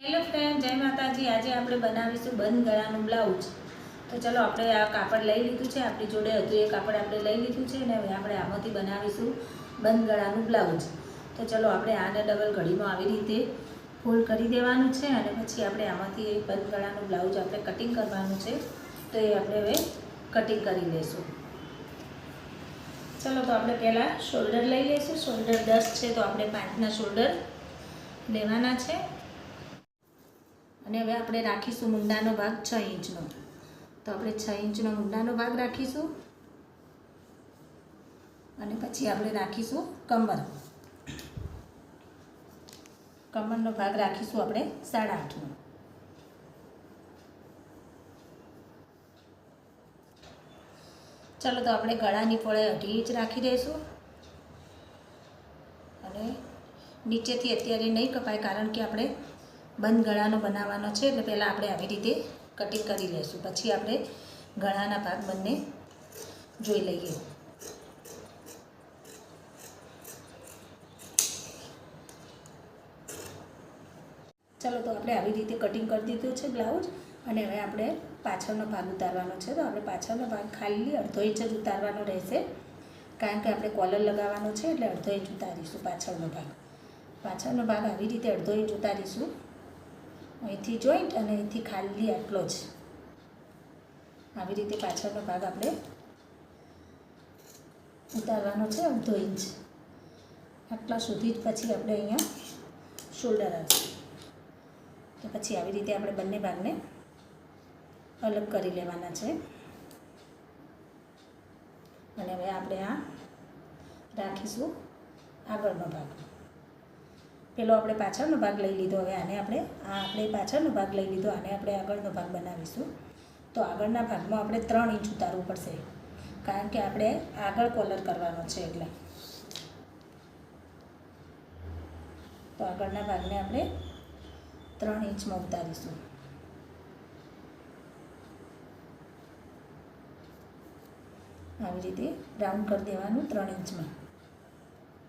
Hello friend, જય માતાજી। આજે આપણે બનાવીશું બંધ ગળાનું બ્લાઉઝ। તો ચલો, આપણે આ કાપડ લઈ લીધું છે, આપણી જોડે હતું એ કાપડ આપણે લઈ લીધું છે ને હવે આપણે આમાંથી બનાવીશું બંધ ગળાનું બ્લાઉઝ। તો ચલો, આપણે આને ડબલ ઘડીમાં આવી રીતે ફોલ્ડ કરી દેવાનું છે અને પછી આપણે આમાંથી બંધ ગળાનું બ્લાઉઝ આપણે કટિંગ કરવાનું છે। તો એ આપણે હવે કટિંગ કરી લઈશું। ચલો, તો આપણે પહેલાં શોલ્ડર લઈ લઈશું। શોલ્ડર 10 છે તો આપણે 5ના શોલ્ડર લેવાના છે અને હવે આપણે રાખીશું મુંડાનો ભાગ 6 ઇંચનો। તો આપણે 6 ઇંચનો મુંડાનો ભાગ રાખીશું અને પછી આપણે રાખીશું કમરનો ભાગ રાખીશું આપણે 8.5નો। ચલો, તો આપણે ગળાની પહોળાઈ 2.5 ઇંચ રાખી દઈશું અને નીચેથી અત્યારે નહીં કપાય કારણ કે આપણે બંધ ગળાનો બનાવવાનો છે, એટલે પહેલાં આપણે આવી રીતે કટિંગ કરી લઈશું, પછી આપણે ગળાના ભાગ બંને જોઈ લઈએ। ચલો, તો આપણે આવી રીતે કટિંગ કરી દીધું છે બ્લાઉઝ અને હવે આપણે પાછળનો ભાગ ઉતારવાનો છે। તો આપણે પાછળનો ભાગ ખાલી 1/2 ઇંચ જ ઉતારવાનો રહેશે કારણ કે આપણે કોલર લગાવવાનો છે, એટલે 1/2 ઇંચ ઉતારીશું પાછળનો ભાગ આવી રીતે 1/2 ઇંચ ઉતારીશું। અહીંથી જોઈન્ટ અને અહીંથી ખાલી આટલો જ આવી રીતે પાછળનો ભાગ આપણે ઉતારવાનો છે 1/2 ઇંચ આટલા સુધી જ। પછી આપણે અહીંયા શોલ્ડર આવશે, તો પછી આવી રીતે આપણે બંને ભાગને અલગ કરી લેવાના છે અને હવે આપણે આ રાખીશું આગળનો ભાગ। પેલો આપણે પાછળનો ભાગ લઈ લીધો, હવે આપણે પાછળનો ભાગ લઈ લીધો, આને આપણે આગળનો ભાગ બનાવીશું। તો આગળના ભાગમાં આપણે 3 ઇંચ ઉતારવું પડશે કારણ કે આપણે આગળ કોલર કરવાનો છે એટલે। તો આગળના ભાગને આપણે 3 ઇંચમાં ઉતારીશું। આવી રીતે રાઉન્ડ કરી દેવાનું 3 ઇંચમાં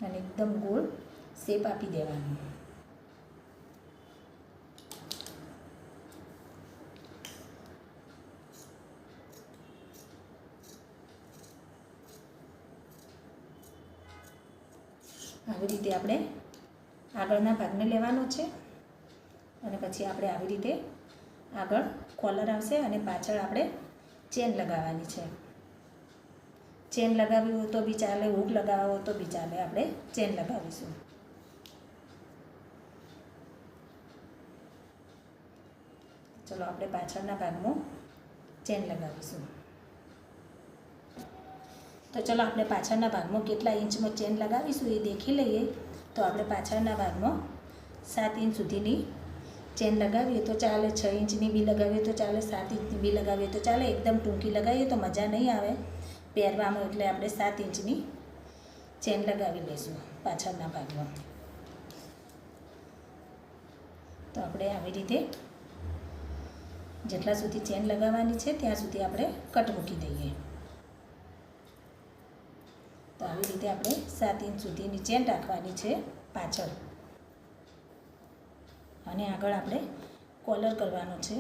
અને એકદમ ગોળ શેપ આપી દેવાનું। આવી રીતે આપણે આગળના ભાગને લેવાનો છે અને પછી આપણે આવી રીતે આગળ કોલર આવશે અને પાછળ આપણે ચેન લગાવવાની છે। ચેન લગાવી હોય તો બી ચાલે, હૂક લગાવવા હોય તો બી ચાલે, આપણે ચેન લગાવીશું। ચલો, આપણે પાછળના ભાગમાં ચેન લગાવીશું। તો ચલો, આપણે પાછળના ભાગમાં કેટલા ઇંચમાં ચેન લગાવીશું એ દેખી લઈએ। તો આપણે પાછળના ભાગમાં 7 ઇંચ સુધીની ચેન લગાવીએ તો ચાલે, 6 ઇંચની બી લગાવીએ તો ચાલે, 7 ઇંચની બી લગાવીએ તો ચાલે। એકદમ ટૂંકી લગાવીએ તો મજા નહીં આવે પહેરવામાં, એટલે આપણે 7 ઇંચની ચેન લગાવી લઈશું પાછળના ભાગમાં। તો આપણે આવી રીતે જેટલા સુધી ચેન લગાવવાની છે ત્યાં સુધી આપણે કટ મૂકી દઈએ। તો આવી રીતે આપણે 7 ઇંચ સુધીની ચેન રાખવાની છે પાછળ અને આગળ આપણે કોલર કરવાનો છે।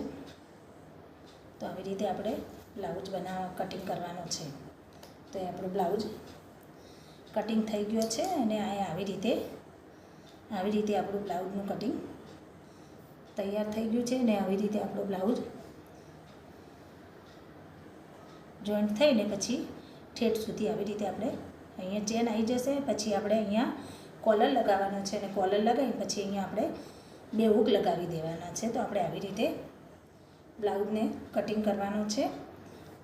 તો આવી રીતે આપણે બ્લાઉઝ કટિંગ કરવાનો છે। તો એ આપણો બ્લાઉઝ કટિંગ થઈ ગયો છે અને આવી રીતે આપણું બ્લાઉઝનું કટિંગ તૈયાર થઈ ગયું છે ને આવી રીતે આપણો બ્લાઉઝ જોઈન્ટ થઈને પછી ઠેઠ સુધી આવી રીતે આપણે અહીંયા ચેન આવી જશે। પછી આપણે અહીંયા કોલર લગાવવાનો છે અને કોલર લગાવી પછી અહીંયા આપણે 2 હૂક લગાવી દેવાના છે। તો આપણે આવી રીતે બ્લાઉઝને કટિંગ કરવાનો છે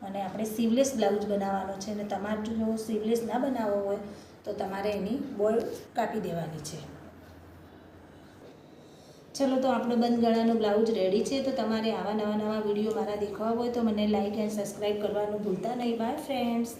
અને આપણે સીવલેસ બ્લાઉઝ બનાવવાનો છે અને તમારે જો સીવલેસ ના બનાવવો હોય તો તમારે એની બોલ કાપી દેવાની છે। ચલો, તો આપણો બંધ ગળાનો બ્લાઉઝ રેડી છે। તો તમારે આવા નવા વિડીયો મારા દેખવા હોય તો મને લાઈક એન્ડ સબસ્ક્રાઈબ કરવાનું ભૂલતા નહીં। By friends.